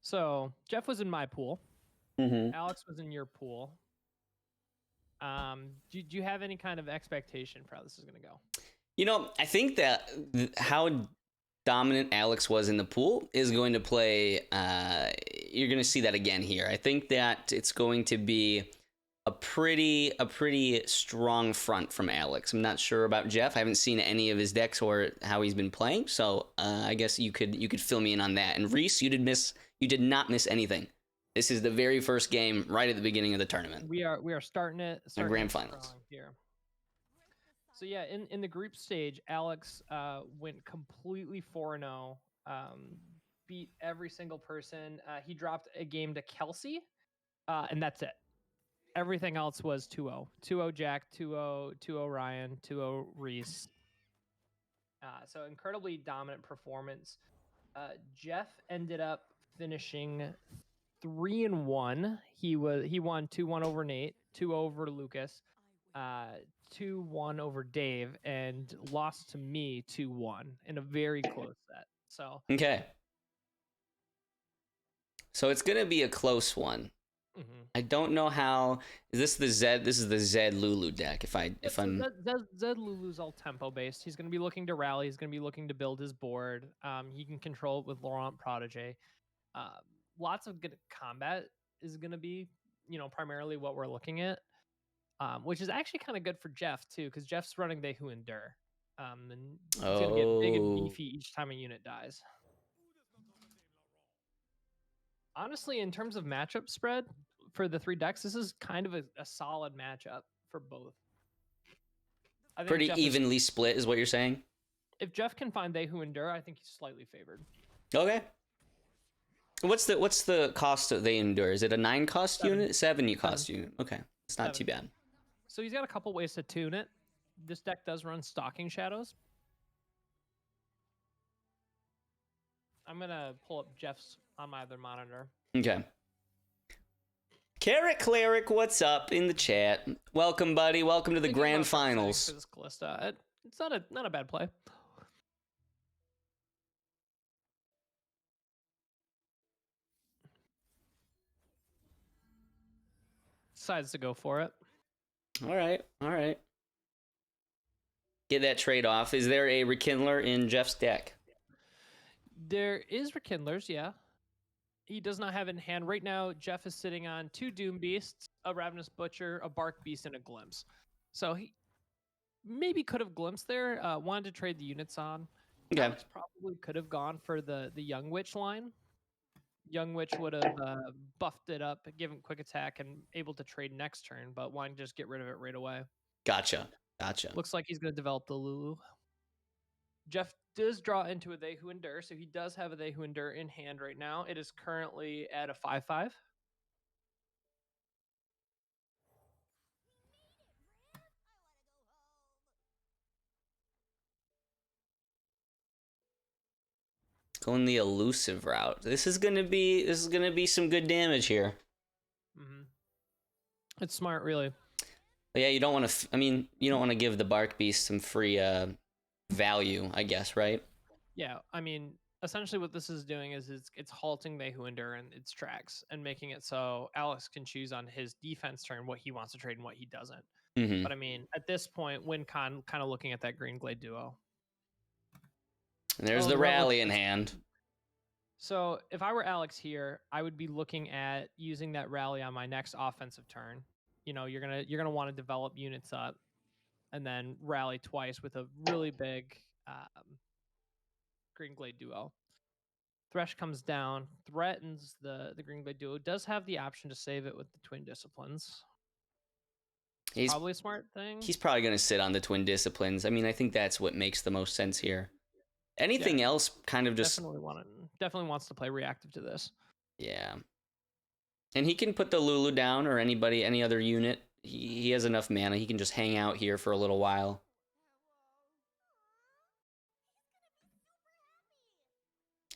So Jeff was in my pool. Mm-hmm. Alex was in your pool. Do you have any kind of expectation for how this is going to go? You know, I think that how dominant Alex was in the pool is going to play. You're going to see that again here. I think that it's going to be a pretty strong front from Alex. I'm not sure about Jeff. I haven't seen any of his decks or how he's been playing. So I guess you could fill me in on that. And Reese, you did not miss anything. This is the very first game right at the beginning of the tournament. We are starting it. Grand finals here. So yeah, in the group stage, Alex went completely 4-0. Beat every single person. He dropped a game to Kelsey, and that's it. Everything else was 2-0. 2-0 Jack, 2-0 Ryan, 2-0 Reese. So incredibly dominant performance. Jeff ended up finishing 3-1. He won 2-1 over Nate, 2 over Lucas, 2-1 over Dave, and lost to me 2-1 in a very close set. So okay. So it's gonna be a close one. mm-hmm. I don't know how. Is this the Zed? This is the Zed Lulu deck. I'm Zed Lulu's all tempo based. He's going to be looking to rally. He's going to be looking to build his board. He can control it with Laurent Protege. Lots of good combat is going to be, primarily what we're looking at, which is actually kind of good for Jeff too, because Jeff's running TheHuuj Endure, and it's going to get big and beefy each time a unit dies. Honestly, in terms of matchup spread for the 3 decks, this is kind of a solid matchup for both. I think pretty evenly split is what you're saying? If Jeff can find TheHuuj Endure, I think he's slightly favored. Okay. What's the cost of TheHuuj Endure? Is it a 9 cost unit? 7 cost unit. Okay. It's not too bad. So he's got a couple ways to tune it. This deck does run Stalking Shadows. I'm going to pull up Jeff's on my other monitor. Okay. Carrot Cleric, what's up in the chat? Welcome, buddy. Welcome to the grand finals. For this Callista. It's not a bad play. Decides to go for it. All right. Get that trade off. Is there a Rekindler in Jeff's deck? There is Rekindlers, yeah. He does not have it in hand. Right now, Jeff is sitting on 2 Doom Beasts, a Ravenous Butcher, a Bark Beast, and a Glimpse. So he maybe could have glimpsed there. Wanted to trade the units on. Okay. Alex probably could have gone for the Young Witch line. Young Witch would have buffed it up, given quick attack, and able to trade next turn, but wanted to just get rid of it right away. Gotcha. Looks like he's going to develop the Lulu. Jeff does draw into a TheHuuj Endure, so he does have a TheHuuj Endure in hand right now. It is currently at a 5/5. Going the elusive route. This is gonna be some good damage here. Mm-hmm. It's smart, really. But yeah, you don't want to. You don't want to give the Bark Beast some free value, I guess, right? Yeah, essentially what this is doing is it's halting TheHuuj Endure and its tracks and making it so Alex can choose on his defense turn what he wants to trade and what he doesn't. Mm-hmm. But at this point, WinCon kind of looking at that Green Glade duo. And there's the rally in hand. So if I were Alex here, I would be looking at using that rally on my next offensive turn. You're gonna want to develop units up, and then rally twice with a really big Green Glade duo. Thresh comes down, threatens the Green Glade duo. Does have the option to save it with the Twin Disciplines. He's probably a smart thing. He's probably going to sit on the Twin Disciplines. I think that's what makes the most sense here. Anything else kind of just... Definitely wants to play reactive to this. Yeah. And he can put the Lulu down or any other unit. He has enough mana. He can just hang out here for a little while.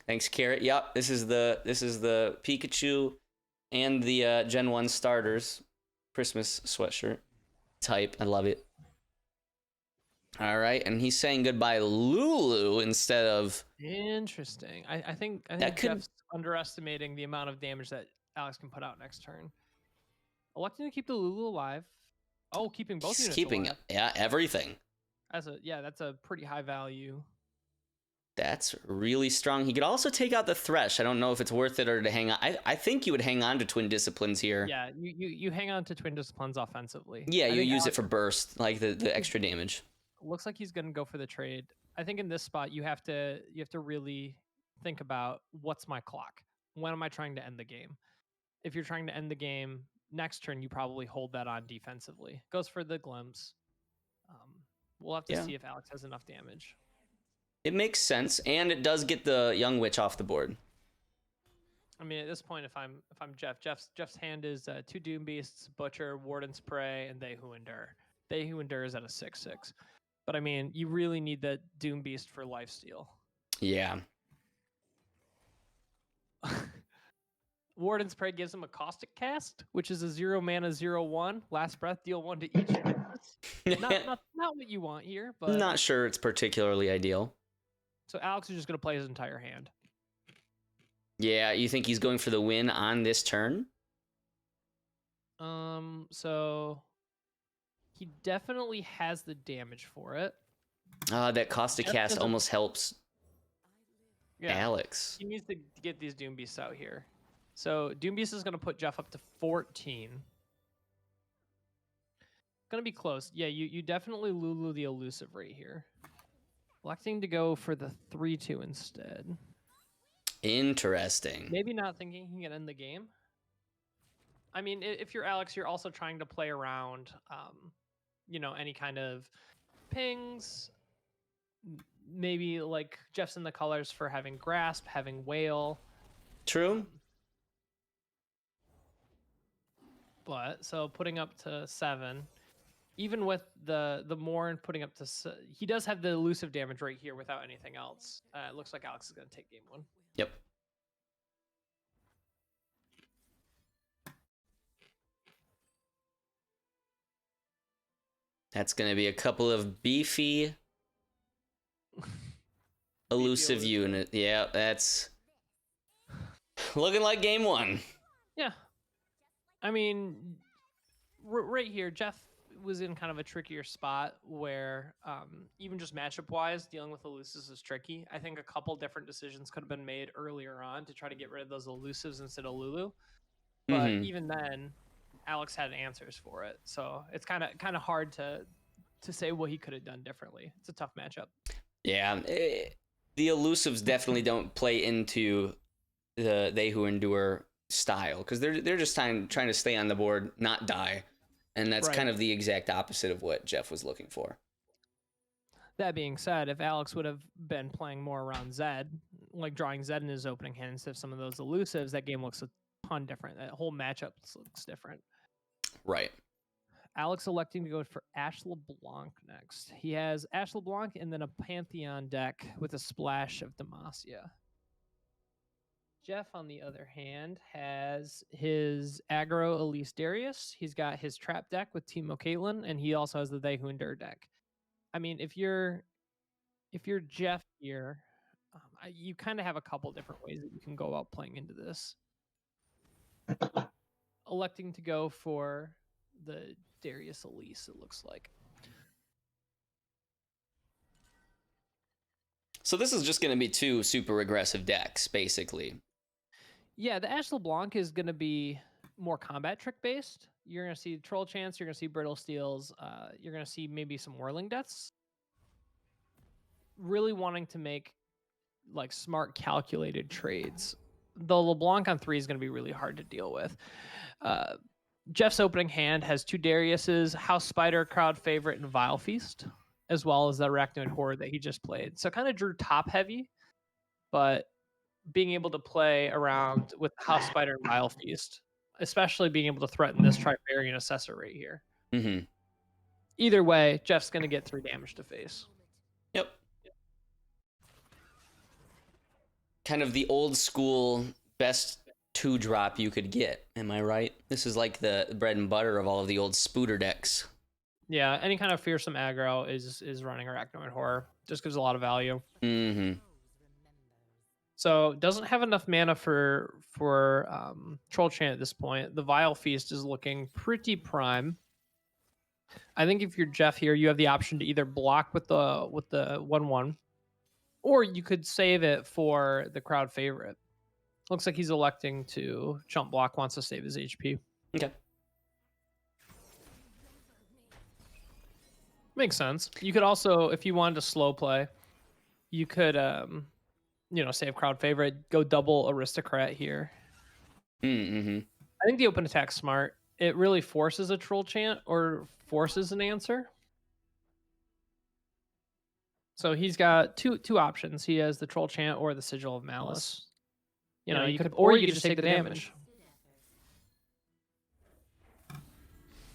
Thanks, Carrot. Yep, this is the Pikachu and the Gen 1 starters Christmas sweatshirt type. I love it. All right, and he's saying goodbye to Lulu instead of... Interesting. I think That could... Jeff's underestimating the amount of damage that Alex can put out next turn. Electing to keep the Lulu alive. Oh, keeping both He's units keeping, alive. yeah, everything. That's a pretty high value. That's really strong. He could also take out the Thresh. I don't know if it's worth it or to hang on. I think you would hang on to Twin Disciplines here. Yeah, you hang on to Twin Disciplines offensively. Yeah, you use Alex, it for burst, like the extra damage. Looks like he's gonna go for the trade. I think in this spot you have to really think about what's my clock. When am I trying to end the game? If you're trying to end the game next turn, you probably hold that on defensively. Goes for the glimpse. We'll have to see if Alex has enough damage. It makes sense, and it does get the Young Witch off the board. I mean, at this point, if I'm Jeff's hand is 2 Doom Beasts, Butcher, Warden's Prey, and They Who Endure. They Who Endure is at a 6/6. But I mean, you really need the Doom Beast for lifesteal. Yeah. Warden's Prey gives him a Caustic Cast, which is a 0 mana 0/1. Last breath, deal 1 to each. not what you want here, but not sure it's particularly ideal. So Alex is just going to play his entire hand. Yeah, you think he's going for the win on this turn? So he definitely has the damage for it. That Caustic Cast almost helps Alex. He needs to get these Doom Beasts out here. So Doom Beast is going to put Jeff up to 14. Going to be close. Yeah, you definitely Lulu the Elusive right here. Electing to go for the 3/2 instead. Interesting. Maybe not thinking he can end the game. I mean, if you're Alex, you're also trying to play around, any kind of pings. Maybe like Jeff's in the colors for having Grasp, having Whale. True. But so putting up to 7, even with the Morn putting up to, he does have the elusive damage right here without anything else. It looks like Alex is going to take game 1. Yep. That's going to be a couple of beefy elusive unit. Yeah, that's looking like game 1. Yeah. I mean, right here, Jeff was in kind of a trickier spot where even just matchup wise, dealing with elusives is tricky. I think a couple different decisions could have been made earlier on to try to get rid of those elusives instead of Lulu. But even then, Alex had answers for it. So it's kind of hard to say what he could have done differently. It's a tough matchup. Yeah, the elusives definitely don't play into the They Who Endure style, because they're just trying to stay on the board, not die. And that's kind of the exact opposite of what Jeff was looking for. That being said, if Alex would have been playing more around Zed, like drawing Zed in his opening hand instead of some of those elusives, that game looks a ton different. That whole matchup looks different. Right. Alex electing to go for Ash LeBlanc next. He has Ash LeBlanc and then a Pantheon deck with a splash of Demacia. Jeff, on the other hand, has his aggro Elise Darius. He's got his trap deck with Teemo Caitlyn, and he also has the They Who Endure deck. I mean, if you're Jeff here, you kind of have a couple different ways that you can go about playing into this. Electing to go for the Darius Elise, it looks like. So this is just going to be 2 super aggressive decks, basically. Yeah, the Ash LeBlanc is going to be more combat trick based. You're going to see Troll Chance, you're going to see Brittle Steels, you're going to see maybe some Whirling Deaths. Really wanting to make like smart calculated trades. The LeBlanc on 3 is going to be really hard to deal with. Jeff's opening hand has 2 Dariuses, House Spider, Crowd Favorite, and Vile Feast, as well as the Arachnoid Horde that he just played. So kind of drew top heavy, but being able to play around with House Spider and Vile Feast, especially being able to threaten this Trifarian Assessor right here. Mm-hmm. Either way, Jeff's going to get 3 damage to face. Yep. Kind of the old school best 2-drop you could get. Am I right? This is like the bread and butter of all of the old Spooter decks. Yeah, any kind of fearsome aggro is running Arachnoid Horror. Just gives a lot of value. Mm-hmm. So doesn't have enough mana for Troll Chant at this point. The Vile Feast is looking pretty prime. I think if you're Jeff here, you have the option to either block with the 1/1, or you could save it for the crowd favorite. Looks like he's electing to jump block, wants to save his HP. Okay. Makes sense. You could also, if you wanted to slow play, you could save crowd favorite, go double aristocrat here. Mm-hmm. I think the open attack's smart. It really forces a troll chant or forces an answer. So he's got two options. He has the troll chant or the sigil of malice. You could just take the damage.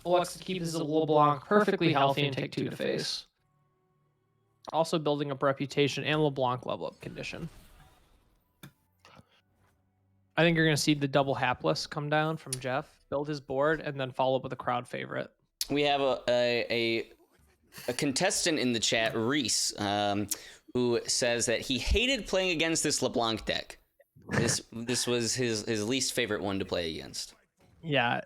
Looks to keep his LeBlanc perfectly healthy and take 2 to face. Also building up reputation and LeBlanc level up condition. I think you're going to see the double hapless come down from Jeff, build his board, and then follow up with a crowd favorite. We have a contestant in the chat, Reese, who says that he hated playing against this LeBlanc deck. This was his least favorite one to play against. Yeah,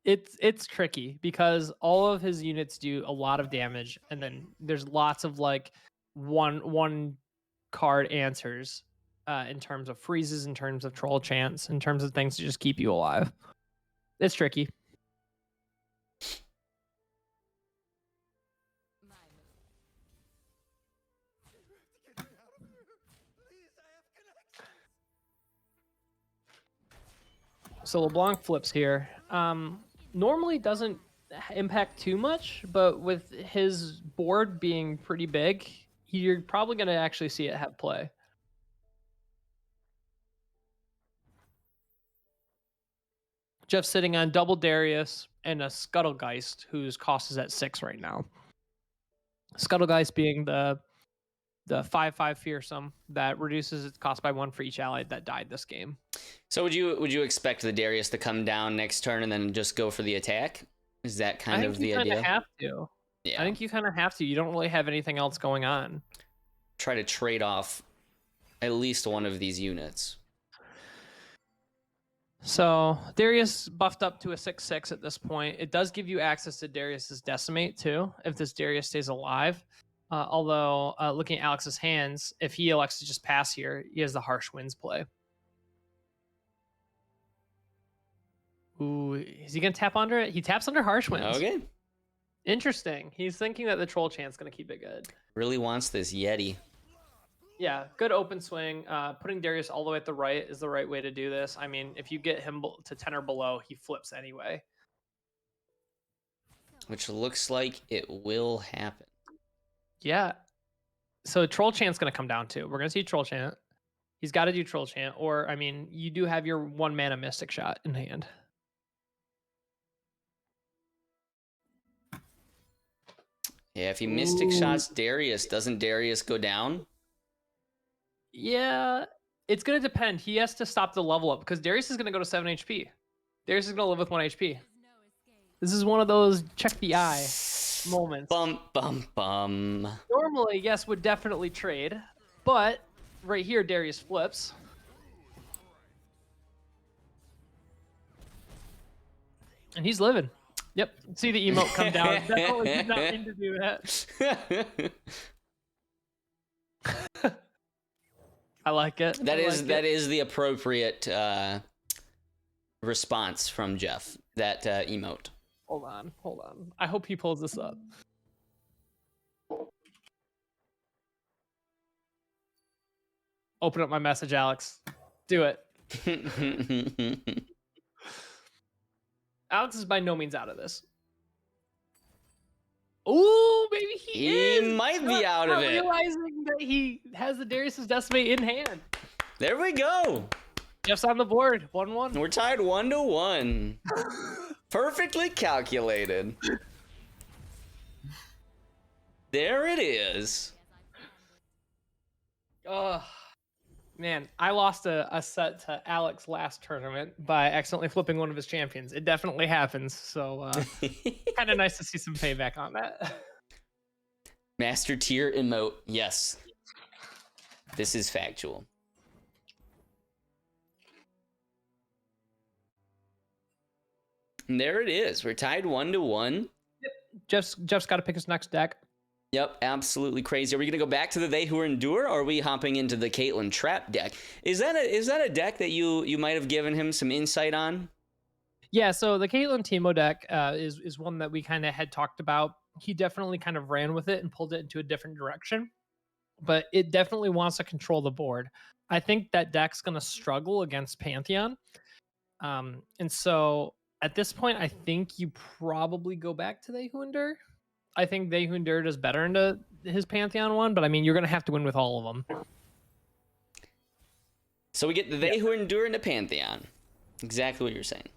it's tricky because all of his units do a lot of damage, and then there's lots of like one card answers in terms of freezes, in terms of troll chants, in terms of things to just keep you alive. It's tricky. So LeBlanc flips here. Normally doesn't impact too much, but with his board being pretty big, you're probably going to actually see it have play. Jeff's sitting on double Darius and a Scuttlegeist, whose cost is at 6 right now. Scuttlegeist being the 5/5 fearsome that reduces its cost by 1 for each ally that died this game. So would you expect the Darius to come down next turn and then just go for the attack? Is that kind of the idea? I think you kind of have to. Yeah. I think you kind of have to. You don't really have anything else going on. Try to trade off at least one of these units. So Darius buffed up to a 6/6 at this point. It does give you access to Darius's Decimate too, if this Darius stays alive. Although looking at Alex's hands, if he elects to just pass here, he has the Harsh Winds play. Ooh, is he gonna tap under it? He taps under Harsh Winds. Okay. Interesting. He's thinking that the Troll Chant's gonna keep it good. Really wants this Yeti. Yeah, good open swing. Putting Darius all the way at the right is the right way to do this. I mean, if you get him to 10 or below, he flips anyway. Which looks like it will happen. Yeah. So Troll Chant's going to come down too. We're going to see Troll Chant. He's got to do Troll Chant. Or, I mean, you do have your 1 mana Mystic Shot in hand. Yeah, if he Mystic Shots Darius, doesn't Darius go down? Yeah, it's going to depend. He has to stop the level up because Darius is going to go to 7 HP. Darius is going to live with 1 HP. This is one of those check the eye moments. Bum, bum, bum. Normally, yes, would definitely trade. But right here, Darius flips. And he's living. Yep. See the emote come down. Definitely did not mean to do that. I like it. That is the appropriate response from Jeff. That emote. Hold on. I hope he pulls this up. Open up my message, Alex. Do it. Alex is by no means out of this. Ooh, maybe he might be out of it. Realizing that he has the Darius's Decimate in hand. There we go. Jeff's on the board. 1-1. We're tied 1-1. Perfectly calculated. There it is. Man, I lost a set to Alex last tournament by accidentally flipping one of his champions. It definitely happens. So kind of nice to see some payback on that. Master tier emote. Yes. This is factual. And there it is. We're tied 1-1. Jeff's got to pick his next deck. Yep, absolutely crazy. Are we gonna go back to the TheHuuj Endure, or are we hopping into the Caitlyn Trap deck? Is that a deck that you might have given him some insight on? Yeah, so the Caitlyn Teemo deck is one that we kind of had talked about. He definitely kind of ran with it and pulled it into a different direction, but it definitely wants to control the board. I think that deck's going to struggle against Pantheon. And so at this point, I think you probably go back to the TheHuuj. I think the TheHuuj does better into his Pantheon one, but I mean, you're going to have to win with all of them. So we get the TheHuuj Endure into Pantheon. Exactly what you're saying.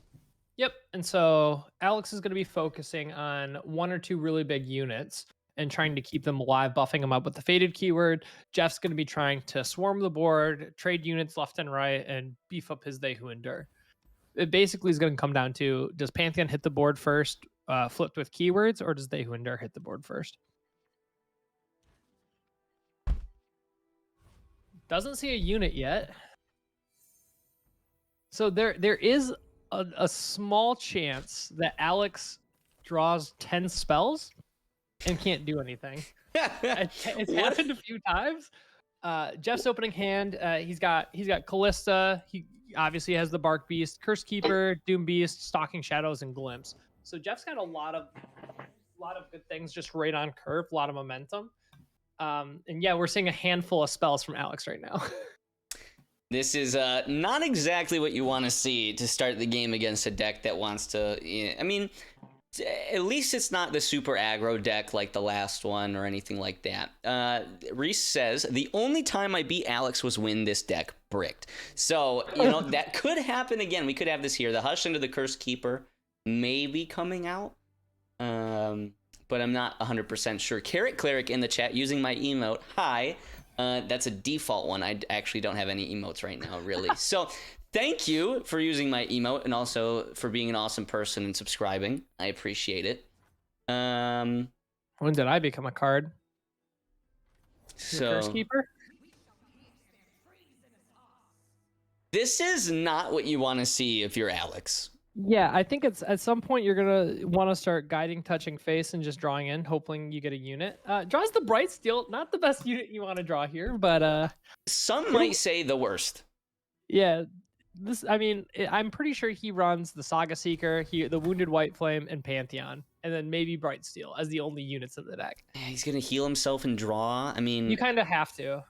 Yep. And so Alex is going to be focusing on one or two really big units and trying to keep them alive, buffing them up with the Fated keyword. Jeff's going to be trying to swarm the board, trade units left and right, and beef up his TheHuuj Endure. It basically is going to come down to, does Pantheon hit the board first, flipped with keywords, or does TheHuuj Endure hit the board first? Doesn't see a unit yet. So there is a small chance that Alex draws 10 spells and can't do anything. It's happened a few times. Jeff's opening hand, he's got Callista. He obviously has the Bark Beast, Curse Keeper, Doom Beast, Stalking Shadows, and Glimpse. So Jeff's got a lot of good things just right on curve, a lot of momentum. And yeah, we're seeing a handful of spells from Alex right now. This is not exactly what you want to see to start the game against a deck that wants to... I mean, at least it's not the super aggro deck like the last one or anything like that. Reese says, the only time I beat Alex was when this deck bricked. So, you know, that could happen again. We could have this here. The Hush into the Curse Keeper may be coming out. But I'm not 100% sure. Carrot Cleric in the chat using my emote. Hi. That's a default one. I actually don't have any emotes right now, really. So thank you for using my emote and also for being an awesome person and subscribing. I appreciate it. When did I become a card? Curse Keeper? This is not what you want to see if you're Alex. Yeah, I think it's at some point you're gonna want to start guiding, touching face, and just drawing in, hoping you get a unit. Draws the Bright Steel, not the best unit you want to draw here, but some might say the worst. Yeah, I mean, I'm pretty sure he runs the Saga Seeker, the Wounded White Flame, and Pantheon, and then maybe Bright Steel as the only units in the deck. Yeah, he's gonna heal himself and draw. I mean, you kind of have to.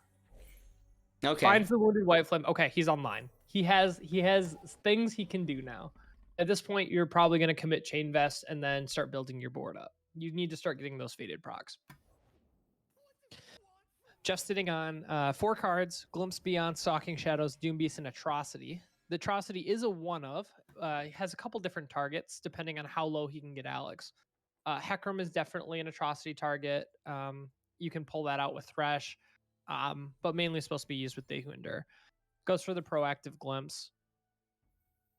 Okay. Finds the Wounded White Flame. Okay, he's online. He has things he can do now. At this point, you're probably going to commit Chain Vest and then start building your board up. You need to start getting those Fated procs. Just sitting on 4 cards, Glimpse Beyond, Stalking Shadows, Doom Beast, and Atrocity. The Atrocity is a one of. He has a couple different targets depending on how low he can get Alex. Hecarim is definitely an Atrocity target. You can pull that out with Thresh, but mainly supposed to be used with TheHuuj Endure. Goes for the proactive Glimpse.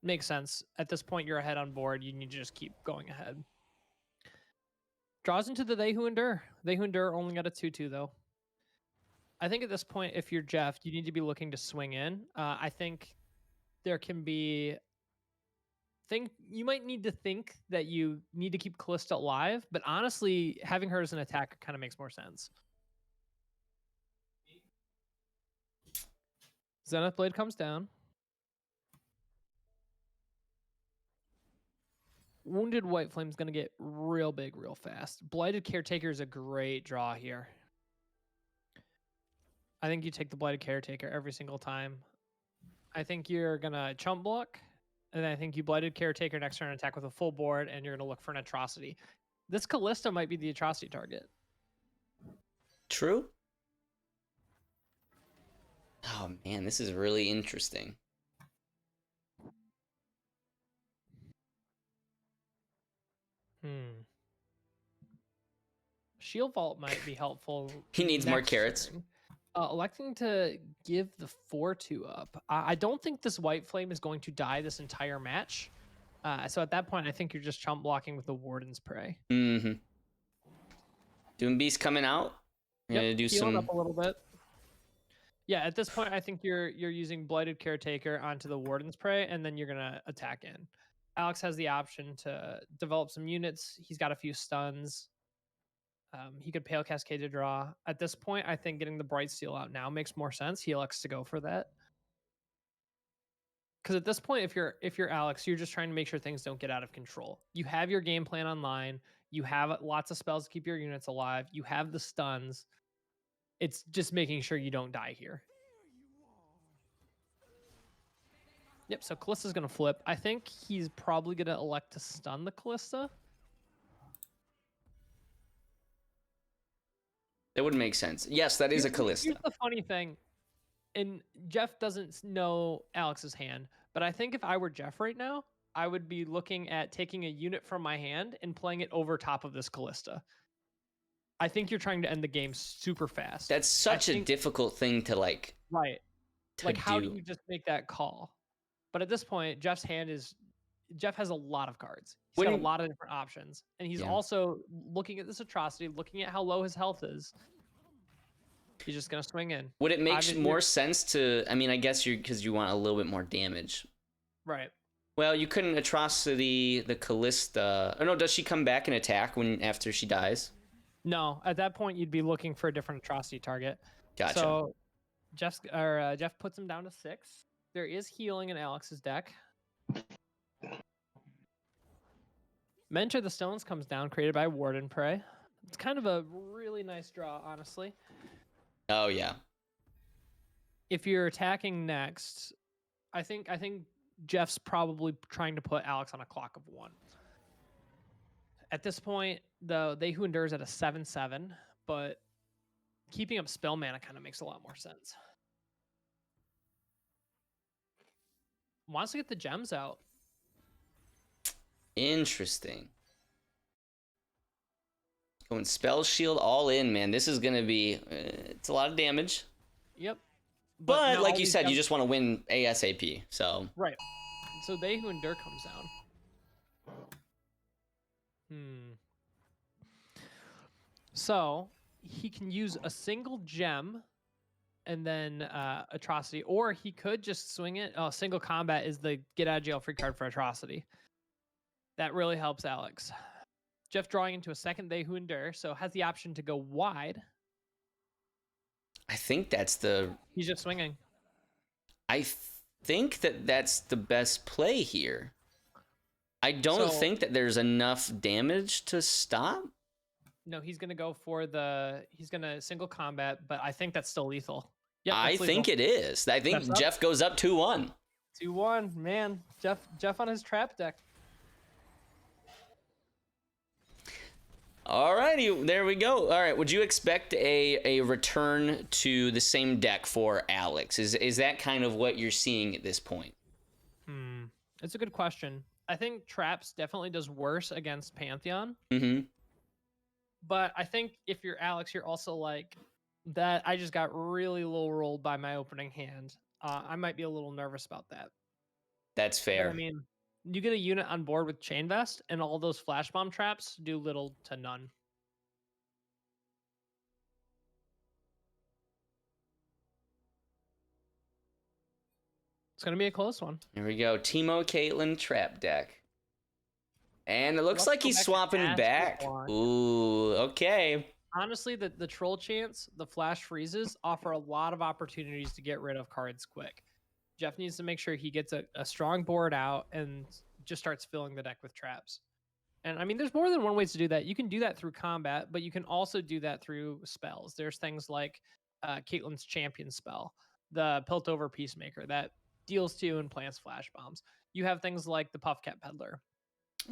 Makes sense. At this point, you're ahead on board. You need to just keep going ahead. Draws into the TheHuuj Endure. TheHuuj Endure only got a 2/2 though. I think at this point, if you're Jeff, you need to be looking to swing in. I think there can be... You might need to think that you need to keep Callista alive, but honestly, having her as an attack kind of makes more sense. Zenith Blade comes down. Wounded White Flame's going to get real big real fast. Blighted Caretaker is a great draw here. I think you take the Blighted Caretaker every single time. I think you're going to chump block, and I think you Blighted Caretaker next turn attack with a full board, and you're going to look for an Atrocity. This Callista might be the Atrocity target. True. Oh man, this is really interesting. Shield Vault might be helpful. He needs more carrots. Turn. Electing to give the 4/2 up. I don't think this white flame is going to die this entire match. So at that point, I think you're just chump blocking with the Warden's Prey. Mm-hmm. Doom Beast coming out. Yep, Gonna do healing some up a little bit. Yeah, at this point, I think you're using Blighted Caretaker onto the Warden's Prey, and then you're gonna attack in. Alex has the option to develop some units. He's got a few stuns. He could Pale Cascade to draw. At this point, I think getting the Bright Steel out now makes more sense. He elects to go for that. Because at this point, if you're Alex, you're just trying to make sure things don't get out of control. You have your game plan online. You have lots of spells to keep your units alive. You have the stuns. It's just making sure you don't die here. Yep, so Callista's going to flip. I think he's probably going to elect to stun the Callista. That would make sense. Yes, that is a Callista. Here's the funny thing. And Jeff doesn't know Alex's hand, but I think if I were Jeff right now, I would be looking at taking a unit from my hand and playing it over top of this Callista. I think you're trying to end the game super fast. That's such a difficult thing to like. Right. Like, how do you just make that call? But at this point, Jeff has a lot of cards. He's got a lot of different options. And he's also looking at this atrocity, looking at how low his health is. He's just going to swing in. Would it make more sense to, I mean, I guess because you want a little bit more damage. Right. Well, you couldn't atrocity the Callista. Oh no, does she come back and attack after she dies? No, at that point you'd be looking for a different atrocity target. Gotcha. So Jeff puts him down to 6. There is healing in Alex's deck. Mentor the Stones comes down, created by Warden Prey. It's kind of a really nice draw, honestly. Oh yeah. If you're attacking next, I think Jeff's probably trying to put Alex on a clock of 1. At this point, the Who Endures at a 7/7, but keeping up spell mana kind of makes a lot more sense. Wants to get the gems out. Interesting. Going Spell Shield all in, man. This is going to be... it's a lot of damage. Yep. But like you said, you just want to win ASAP, so... Right. So They Who Endure comes down. So he can use a single gem and then Atrocity, or he could just swing it. Single combat is the get out of jail free card for Atrocity. That really helps Alex. Jeff drawing into a second They Who Endure, so has the option to go wide. I think that's He's just swinging. I think that's the best play here. I don't think that there's enough damage to stop. No, he's going to go for he's going to single combat, but I think that's still lethal. Yep, I think it is. I think Jeff goes up 2-1. 2-1, man. Jeff on his trap deck. Alrighty, there we go. All right, would you expect a return to the same deck for Alex? Is that kind of what you're seeing at this point? It's a good question. I think Traps definitely does worse against Pantheon. Mm-hmm. But I think if you're Alex, you're also like, that I just got really low rolled by my opening hand. I might be a little nervous about that. That's fair. But, I mean, you get a unit on board with Chain Vest, and all those flash bomb traps do little to none. It's going to be a close one. Here we go. Teemo Caitlyn trap deck. And it looks like he's swapping back. Ooh, okay. Honestly, the troll chance, the flash freezes, offer a lot of opportunities to get rid of cards quick. Jeff needs to make sure he gets a strong board out and just starts filling the deck with traps. And I mean, there's more than one way to do that. You can do that through combat, but you can also do that through spells. There's things like Caitlyn's Champion spell, the Piltover Peacemaker that deals 2 and plants flash bombs. You have things like the Puffcat Peddler,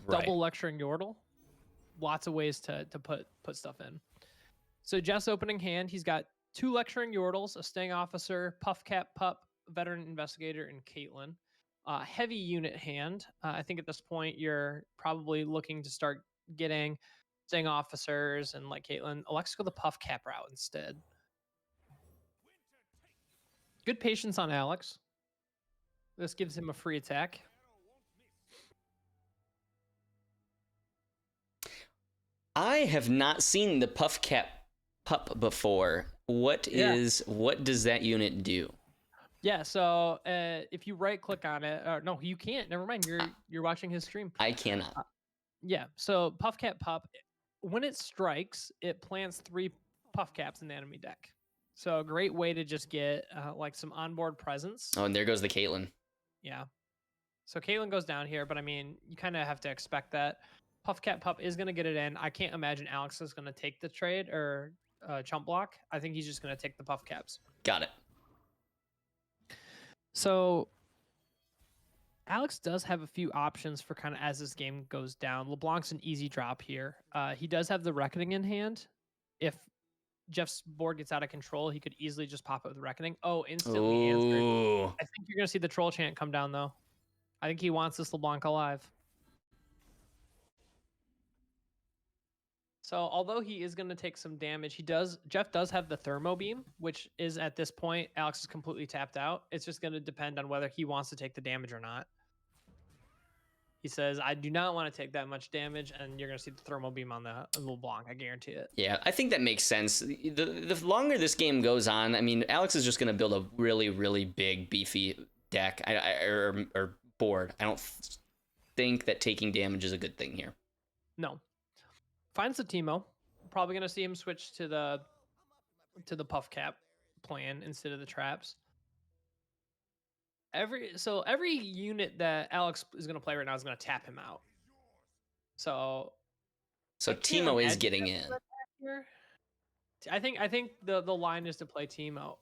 double Lecturing Yordle. Lots of ways to put stuff in. So Jeff's opening hand, he's got 2 Lecturing Yordles, a Sting Officer, Puffcat Pup, Veteran Investigator, and Caitlyn. Heavy unit hand. I think at this point you're probably looking to start getting Sting Officers and like Caitlyn. Alexa go the Puffcat route instead. Good patience on Alex. This gives him a free attack. I have not seen the Puff Cap Pup before. What does that unit do? Yeah, so if you right click on it, or no, you can't. Never mind. You're watching his stream. I cannot. Yeah, so Puff Cap Pup, when it strikes, it plants 3 Puff Caps in the enemy deck. So a great way to just get like some onboard presence. Oh, and there goes the Caitlyn. Yeah. So Caitlyn goes down here, but I mean, you kind of have to expect that. Puff Cat Pup is going to get it in. I can't imagine Alex is going to take the trade or chump block. I think he's just going to take the Puff Caps. Got it. So Alex does have a few options for kind of as this game goes down. LeBlanc's an easy drop here. He does have the Reckoning in hand. If Jeff's board gets out of control, he could easily just pop it with Reckoning. Oh, instantly answered. I think you're going to see the Troll Chant come down, though. I think he wants this LeBlanc alive. So although he is going to take some damage, Jeff does have the Thermo Beam, which is at this point, Alex is completely tapped out. It's just going to depend on whether he wants to take the damage or not. He says, I do not want to take that much damage, and you're going to see the Thermal Beam on the LeBlanc. I guarantee it. Yeah, I think that makes sense. The longer this game goes on, I mean, Alex is just going to build a really, really big, beefy deck or board. I don't think that taking damage is a good thing here. No. Finds the Teemo. Probably going to see him switch to the Puff Cap plan instead of the traps. Every unit that Alex is going to play right now is going to tap him out. So Teemo is getting in. I think the line is to play Teemo.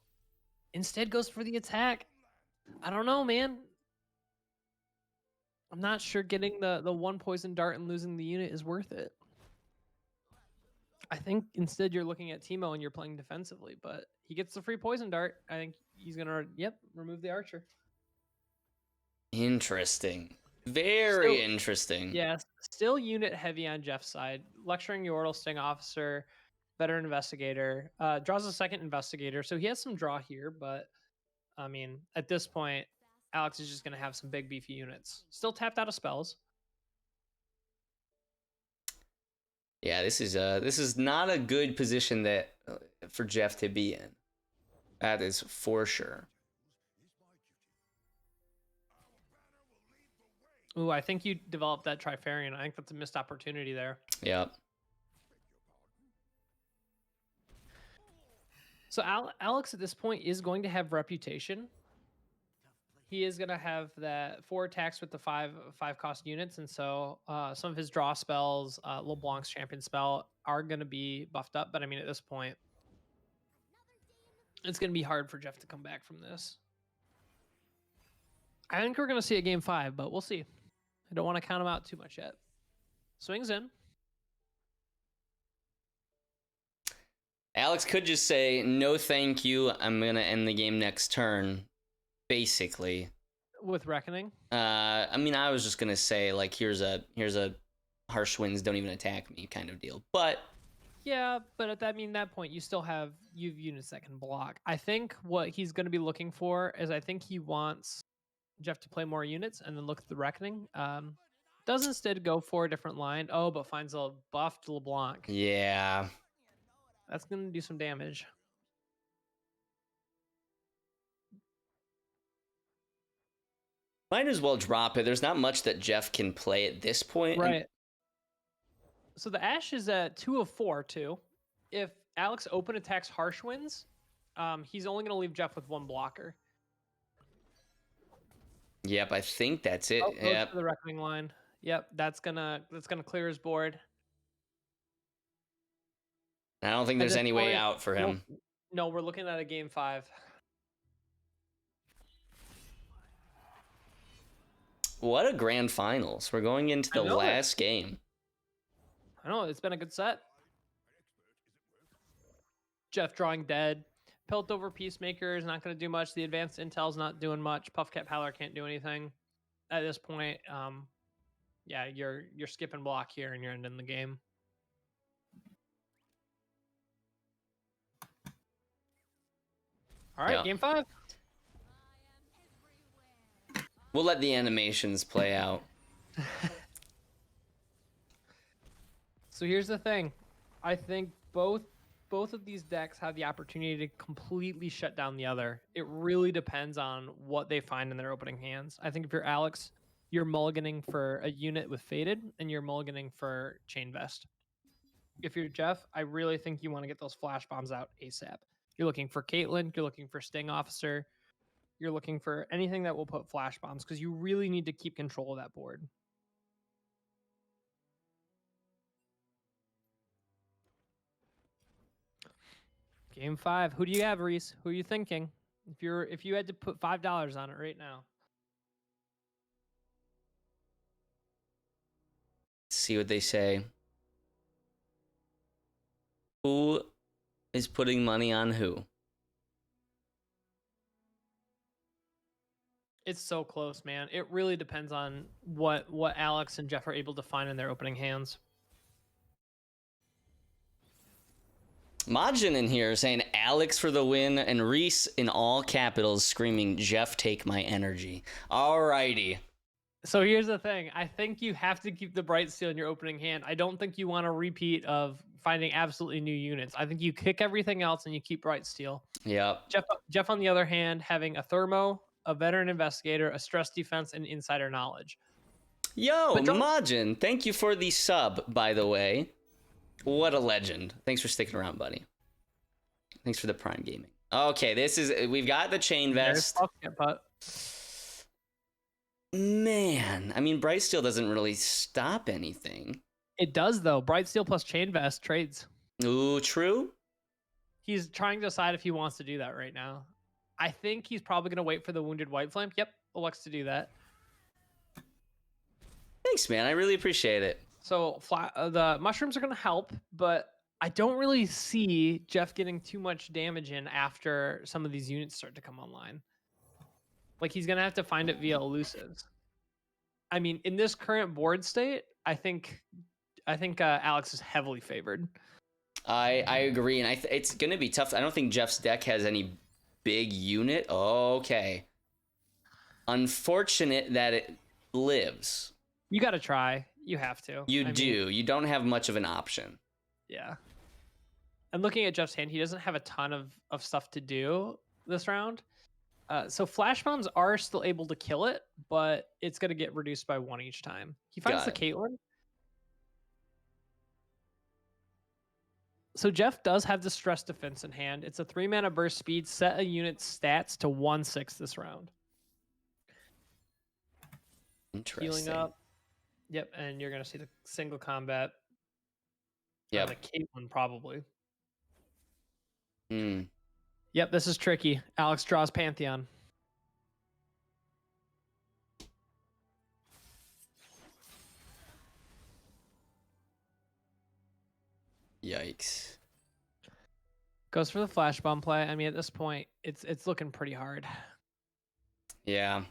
Instead goes for the attack. I don't know, man. I'm not sure getting the 1 poison dart and losing the unit is worth it. I think instead you're looking at Teemo and you're playing defensively, but he gets the free poison dart. I think he's going to remove the archer. Interesting. Very interesting. Yes. Still unit heavy on Jeff's side. Lecturing Yordle, Sting Officer, Veteran Investigator. Draws a second Investigator. So he has some draw here, but I mean, at this point, Alex is just going to have some big beefy units. Still tapped out of spells. Yeah, this is not a good position that for Jeff to be in. That is for sure. Ooh, I think you developed that Trifarian. I think that's a missed opportunity there. Yep. So Alex at this point is going to have Reputation. He is going to have that 4 attacks with the 5 cost units, and so some of his draw spells, LeBlanc's Champion spell, are going to be buffed up. But I mean, at this point, it's going to be hard for Jeff to come back from this. I think we're going to see a game 5, but we'll see. I don't want to count him out too much yet. Swings in. Alex could just say, no thank you, I'm going to end the game next turn, basically. With Reckoning? I mean, I was just going to say, like, here's a harsh winds, don't even attack me kind of deal. But yeah, but at that point, you still have units that can block. I think what he's going to be looking for is I think he wants Jeff to play more units and then look at the Reckoning. Does instead go for a different line. Oh, but finds a buffed LeBlanc. Yeah. That's going to do some damage. Might as well drop it. There's not much that Jeff can play at this point. Right. So the Ash is at 2 of 4, too. If Alex open attacks Harsh Winds, he's only going to leave Jeff with 1 blocker. Yep, I think that's it. Yep. The Reckoning line. Yep, that's gonna clear his board. I don't think there's any way out for him. No, we're looking at a game 5. What a grand finals. We're going into the last game. I know, it's been a good set. Jeff drawing dead. Pelt over Peacemaker is not going to do much. The advanced intel's not doing much. Puffcat Howler can't do anything at this point. Yeah, you're skipping block here and you're ending the game. All right, Game 5. We'll let the animations play out. So here's the thing. I think both of these decks have the opportunity to completely shut down the other. It really depends on what they find in their opening hands. I think if you're Alex, you're mulliganing for a unit with Faded, and you're mulliganing for Chain Vest. If you're Jeff, I really think you want to get those flash bombs out ASAP. You're looking for Caitlyn, you're looking for Sting Officer, you're looking for anything that will put flash bombs, because you really need to keep control of that board. Game 5. Who do you have, Reese? Who are you thinking? If you had to put $5 on it right now. See what they say. Who is putting money on who? It's so close, man. It really depends on what Alex and Jeff are able to find in their opening hands. Majin in here saying Alex for the win, and Reese in all capitals screaming, Jeff, take my energy. Alrighty. So here's the thing. I think you have to keep the Bright Steel in your opening hand. I don't think you want a repeat of finding absolutely new units. I think you kick everything else and you keep Bright Steel. Yep. Jeff, on the other hand, having a Thermo, a Veteran Investigator, a Stress Defense, and Insider Knowledge. Yo, Majin, thank you for the sub, by the way. What a legend. Thanks for sticking around, buddy. Thanks for the Prime Gaming. Okay, we've got the Chain Vest. Man, I mean, Bright Steel doesn't really stop anything. It does, though. Bright Steel plus Chain Vest trades. Ooh, true. He's trying to decide if he wants to do that right now. I think he's probably going to wait for the Wounded White Flame. Yep, elects to do that. Thanks, man. I really appreciate it. So the mushrooms are going to help, but I don't really see Jeff getting too much damage in after some of these units start to come online. Like, he's going to have to find it via elusives. I mean, in this current board state, I think Alex is heavily favored. I agree, and it's going to be tough. I don't think Jeff's deck has any big unit. Okay. Unfortunate that it lives. You got to try. You have to. You do. You don't have much of an option. Yeah. And looking at Jeff's hand, he doesn't have a ton of stuff to do this round. So flash bombs are still able to kill it, but it's going to get reduced by 1 each time. He finds the Caitlyn. So Jeff does have the Stress Defense in hand. It's a 3-mana burst speed. Set a unit's stats to 1/6 this round. Interesting. Healing up. Yep, and you're going to see the single combat. Yep. The Caitlyn, probably. Hmm. Yep, this is tricky. Alex draws Pantheon. Yikes. Goes for the flash bomb play. I mean, at this point, it's looking pretty hard. Yeah.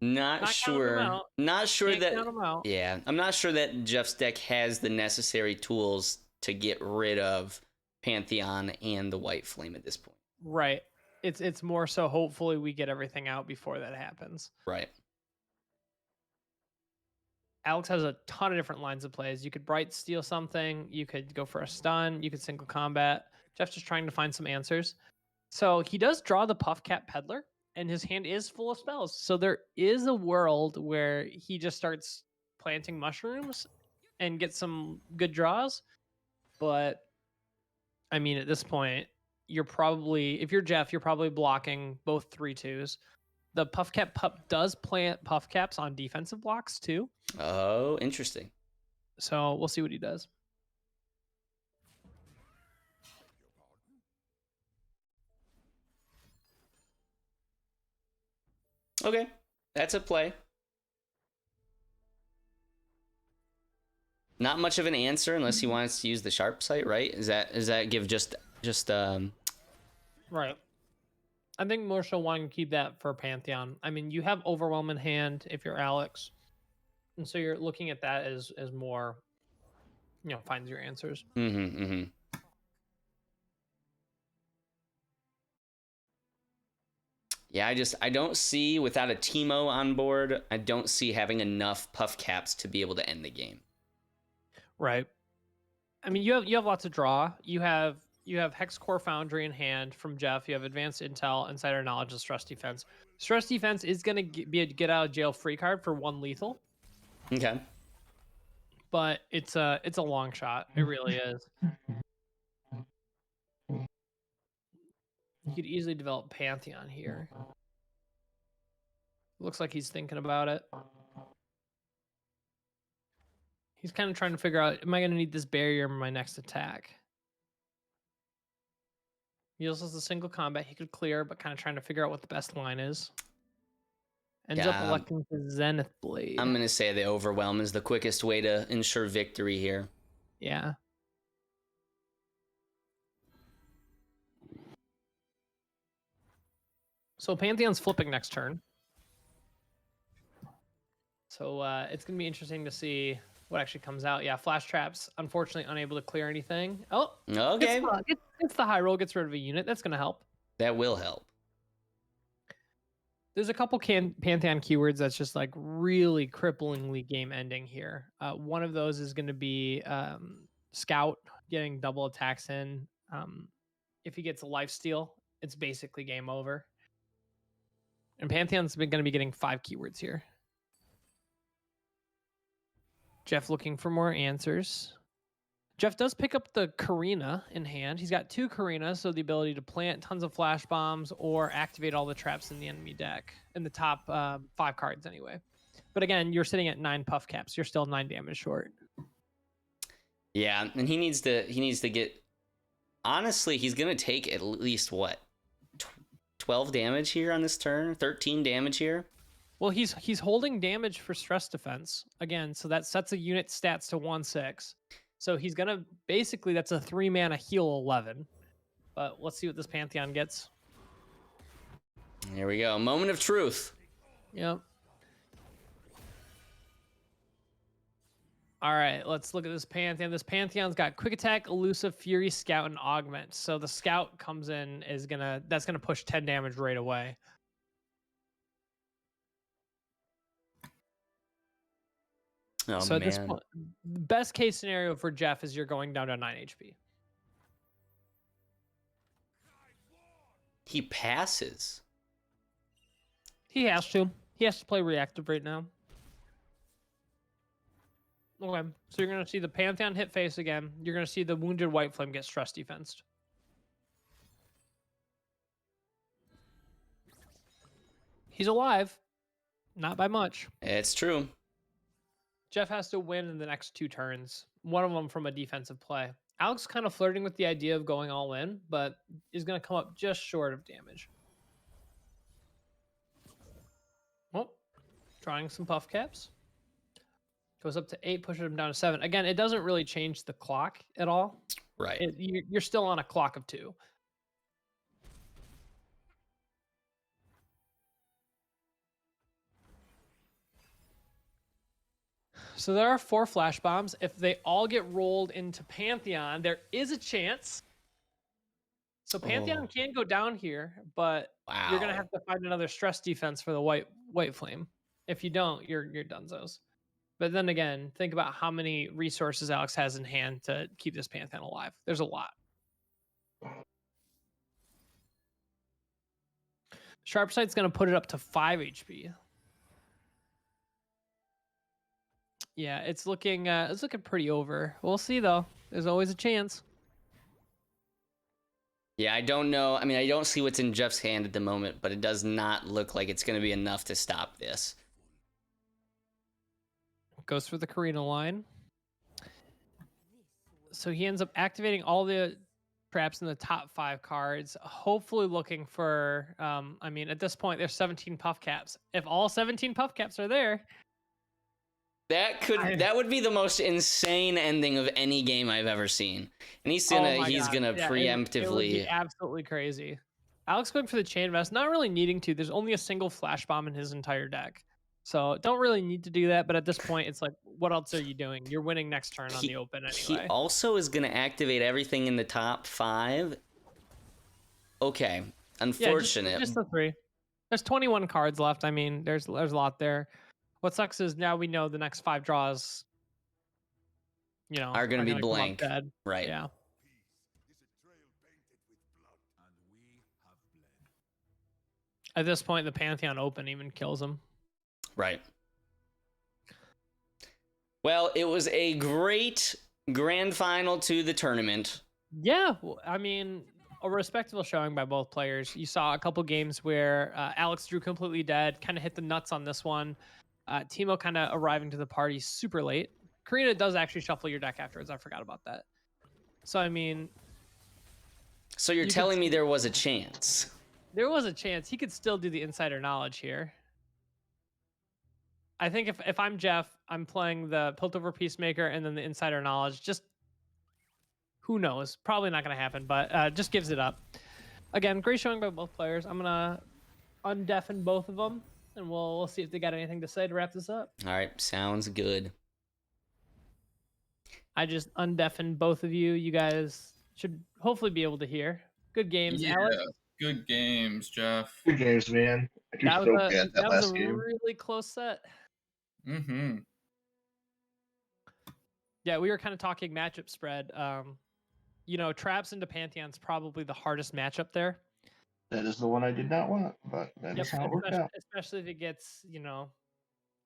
Not sure that. Yeah, I'm not sure that Jeff's deck has the necessary tools to get rid of Pantheon and the White Flame at this point. Right. It's more so hopefully we get everything out before that happens. Right. Alex has a ton of different lines of plays. You could Bright Steal something. You could go for a stun. You could single combat. Jeff's just trying to find some answers. So he does draw the Puffcat Peddler, and his hand is full of spells. So there is a world where he just starts planting mushrooms and gets some good draws. But, I mean, at this point, you're probably, if you're Jeff, you're probably blocking both 3/2s. The Puffcat Pup does plant Puffcaps on defensive blocks too. Oh, interesting. So we'll see what he does. Okay, that's a play. Not much of an answer unless he wants to use the sharp sight, right? Is that give just Right. I think more so wanting to keep that for Pantheon. I mean, you have Overwhelm in hand if you're Alex. And so you're looking at that as more, finds your answers. Mm-hmm, mm-hmm. Yeah, I don't see, without a Teemo on board, I don't see having enough puff caps to be able to end the game. Right. I mean, you have lots of draw. You have Hex Core Foundry in hand from Jeff. You have Advanced Intel, Insider Knowledge, and Stress Defense. Stress Defense is going to be a get out of jail free card for 1 lethal, Okay. but it's a long shot. It really is. You could easily develop Pantheon here. Looks like he's thinking about it. He's kind of trying to figure out, am I going to need this barrier in my next attack? He also has a single combat he could clear, but kind of trying to figure out what the best line is. Ends up electing the Zenith Blade. I'm going to say the Overwhelm is the quickest way to ensure victory here. Yeah. So Pantheon's flipping next turn. So it's going to be interesting to see what actually comes out. Yeah, Flash Traps, unfortunately unable to clear anything. Oh, okay. It's the high roll, gets rid of a unit. That's going to help. That will help. There's a couple Pantheon keywords that's just like really cripplingly game ending here. One of those is going to be Scout getting double attacks in. If he gets a lifesteal, it's basically game over. And Pantheon's going to be getting 5 keywords here. Jeff looking for more answers. Jeff does pick up the Karina in hand. He's got 2 Karinas, so the ability to plant tons of flash bombs or activate all the traps in the enemy deck, in the top 5 cards anyway. But again, you're sitting at 9 puff caps. You're still 9 damage short. Yeah, and he needs to get. Honestly, he's gonna take at least what, 12 damage here on this turn, 13 damage here. Well, he's holding damage for stress defense again, so that sets a unit stats to 1/6. So he's gonna basically, that's a 3 mana heal 11. But let's see what this Pantheon gets. Here we go, moment of truth. Yep. All right, let's look at this Pantheon. This Pantheon's got Quick Attack, Elusive, Fury, Scout, and Augment. So the Scout comes in, that's gonna push 10 damage right away. Oh, so man. at this point, best case scenario for Jeff is you're going down to 9 HP. He passes. He has to. He has to play reactive right now. Okay, so you're going to see the Pantheon hit face again. You're going to see the Wounded White Flame get stress defensed. He's alive. Not by much. It's true. Jeff has to win in the next 2 turns. One of them from a defensive play. Alex kind of flirting with the idea of going all in, but is going to come up just short of damage. Well, trying some puff caps. Goes up to 8, pushes him down to 7. Again, it doesn't really change the clock at all. Right. You're still on a clock of 2. So there are 4 flash bombs. If they all get rolled into Pantheon, there is a chance. So Pantheon can go down here, but you're gonna have to find another stress defense for the white flame. If you don't, you're dunzos. But then again, think about how many resources Alex has in hand to keep this Pantheon alive. There's a lot. Sharpsight's gonna put it up to 5 HP. Yeah, it's looking pretty over. We'll see though. There's always a chance. Yeah, I don't know. I mean, I don't see what's in Jeff's hand at the moment, but it does not look like it's going to be enough to stop this. Goes for the Karina line. So he ends up activating all the traps in the top 5 cards, hopefully looking for, I mean, at this point, there's 17 puff caps. If all 17 puff caps are there, that would be the most insane ending of any game I've ever seen. And he's gonna preemptively. It would be absolutely crazy. Alex going for the chain vest, not really needing to. There's only a single flash bomb in his entire deck, so don't really need to do that. But at this point, it's like, what else are you doing? You're winning next turn on the open anyway. He also is gonna activate everything in the top 5. Okay, unfortunate. Yeah, just the 3. There's 21 cards left. I mean, there's a lot there. What sucks is now we know the next 5 draws, Are going to be come up blank. dead. Right. Yeah. At this point, the Pantheon Open even kills him. Right. Well, it was a great grand final to the tournament. Yeah, I mean, a respectable showing by both players. You saw a couple games where Alex drew completely dead, kind of hit the nuts on this one. Timo kind of arriving to the party super late. Karina does actually shuffle your deck afterwards. I forgot about that. So, I mean... So you're telling me there was a chance? There was a chance. He could still do the insider knowledge here. I think if I'm Jeff, I'm playing the Piltover Peacemaker and then the insider knowledge. Just... Who knows? Probably not going to happen, but just gives it up. Again, great showing by both players. I'm going to undeafen both of them, and we'll see if they got anything to say to wrap this up. All right, sounds good. I just undeafened both of you. You guys should hopefully be able to hear. Good games, Alex. Good games, Jeff. Good games, man. That was a really close set. Mm-hmm. Yeah, we were kind of talking matchup spread. Traps into Pantheon's probably the hardest matchup there. That is the one I did not want, but that is how it worked out. Especially if it gets,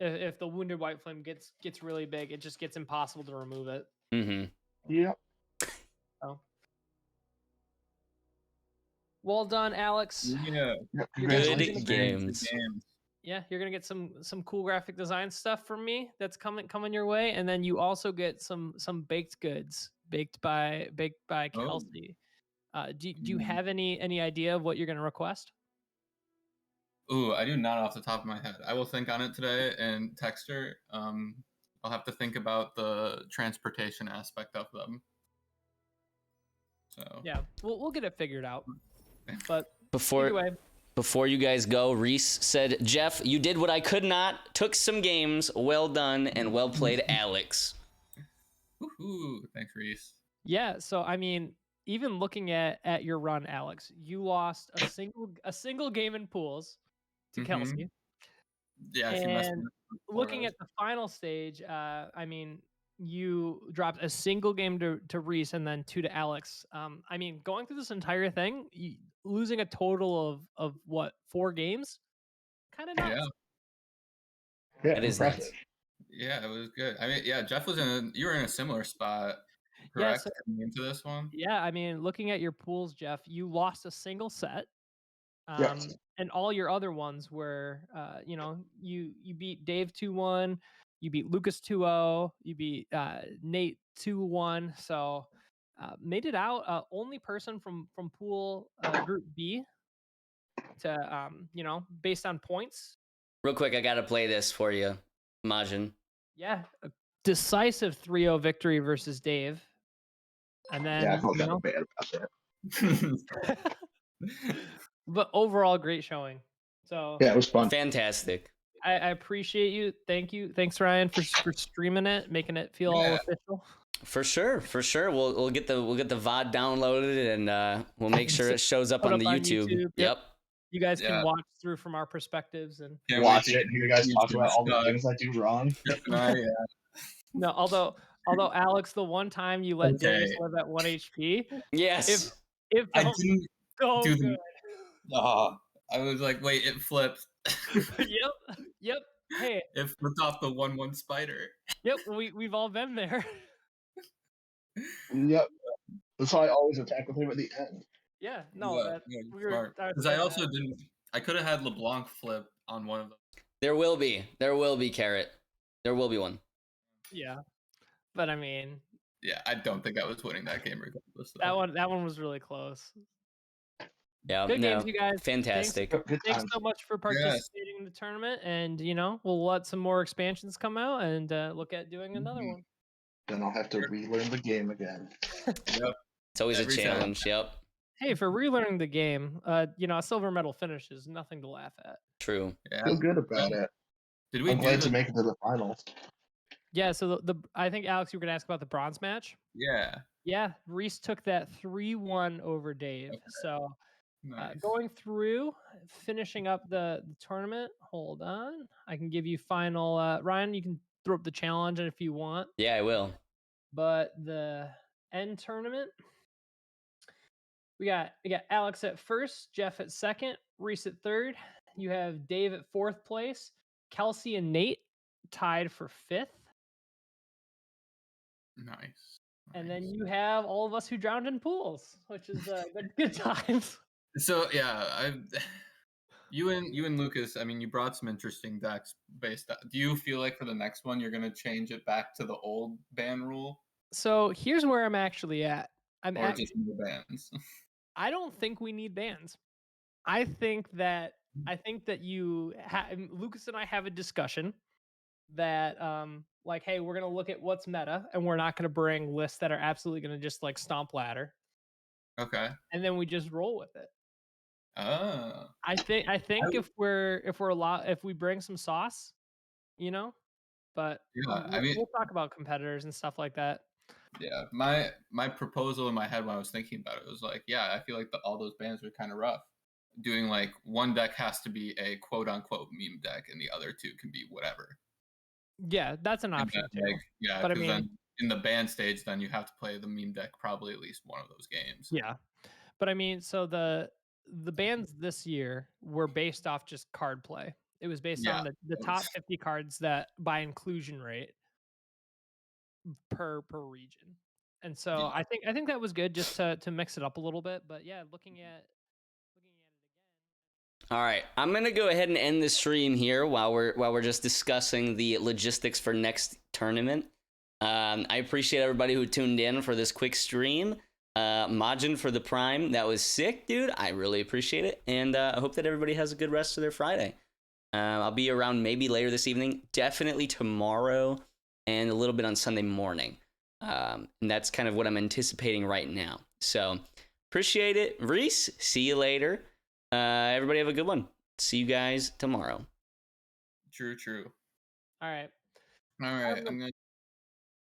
if the Wounded White Flame gets really big, it just gets impossible to remove it. Mm-hmm. Yep. So. Well done, Alex. Yeah. Good games. Yeah, you're gonna get some cool graphic design stuff from me that's coming your way, and then you also get some baked goods baked by Kelsey. Do you have any idea of what you're gonna request? Ooh, I do not off the top of my head. I will think on it today and text her. I'll have to think about the transportation aspect of them. So yeah, we'll get it figured out. But Before you guys go, Reese said, Jeff, you did what I could not. Took some games. Well done and well played, Alex. Woohoo! Thanks, Reese. Yeah, so I mean, even looking at your run, Alex, you lost a single game in pools to Kelsey. Yeah, she messed me up. Looking at the final stage, I mean, you dropped a single game to Reese and then 2 to Alex. I mean, going through this entire thing, losing a total of what, 4 games? Kind of nuts. Yeah, it is impressive. nuts. Yeah, it was good. I mean, yeah, Jeff you were in a similar spot, correct? Yeah, coming into this one. Yeah, I mean, looking at your pools, Jeff, you lost a single set. Yes. And all your other ones were, you beat Dave 2-1, you beat Lucas 2-0, you beat Nate 2-1. So made it out. Only person from pool group B to, based on points. Real quick, I got to play this for you, Majin. Yeah, a decisive 3-0 victory versus Dave. And then, I felt kind of bad about that. But overall, great showing. So yeah, it was fun. Fantastic. I appreciate you. Thank you. Thanks, Ryan, for streaming it, making it feel all official. For sure. We'll get the VOD downloaded and we'll make sure it shows up on the YouTube. Yep. You guys can watch through from our perspectives and watch it. You guys talk about all the things I do wrong. No, although Alex, the one time you let Dennis live at 1 HP. Yes. If I didn't so do good. I was like, wait, it flipped. Yep. Hey. It flipped off the 1/1 spider. Yep, we've all been there. Yep. That's why I always attack with him at the end. Yeah, no, smart. Because I also didn't. I could have had LeBlanc flip on one of them. There will be Carrot. There will be one. Yeah, but I mean. Yeah, I don't think I was winning that game regardless. That one was really close. Yeah, good games, you guys. Fantastic. Thanks so much for participating in the tournament, and we'll let some more expansions come out and look at doing another one. Then I'll have to relearn the game again. Yep. It's always a challenge. Yep. Hey, for relearning the game, a silver medal finish is nothing to laugh at. True. Yeah. Feel good about it. I'm glad to make it to the finals. Yeah, so I think Alex, you were gonna ask about the bronze match. Yeah. Yeah, Reese took that 3-1 over Dave. Okay. So Nice. Going through, finishing up the tournament. Hold on. I can give you final. Ryan, you can throw up the challenge if you want. Yeah, I will. But the end tournament, we got Alex at first, Jeff at second, Reese at third. You have Dave at fourth place, Kelsey and Nate tied for fifth. Nice. And then you have all of us who drowned in pools, which is good times. So yeah, you and Lucas, I mean, you brought some interesting decks based. Do you feel like for the next one you're gonna change it back to the old ban rule, So here's where I'm actually at. or just more bans? I don't think we need bans. I think that you Lucas and I have a discussion that like, hey, we're gonna look at what's meta, and we're not gonna bring lists that are absolutely gonna just like stomp ladder, Okay. and then we just roll with it. Oh. I think if we bring some sauce, you know, but Yeah, I mean, we'll talk about competitors and stuff like that. yeah. My proposal in my head when I was thinking about it was like, yeah, I feel like all those bans are kind of rough. Doing like one deck has to be a quote unquote meme deck, and the other two can be whatever. Yeah, that's an option too. Like, yeah, but I because mean, then in the ban stage, then you have to play the meme deck probably at least one of those games. yeah, but I mean, so the bans this year were based off just card play. It was based on the top 50 cards that by inclusion rate per region. And so I think that was good just to mix it up a little bit. But yeah, looking at it again. All right, I'm gonna go ahead and end the stream here while we're just discussing the logistics for next tournament. I appreciate everybody who tuned in for this quick stream. Majin for the Prime, that was sick, dude. I really appreciate it, and I hope that everybody has a good rest of their Friday. I'll be around maybe later this evening, definitely tomorrow, and a little bit on Sunday morning. And that's kind of what I'm anticipating right now. So appreciate it, Reese. See you later. Everybody have a good one. See you guys tomorrow. True. All right. I'm gonna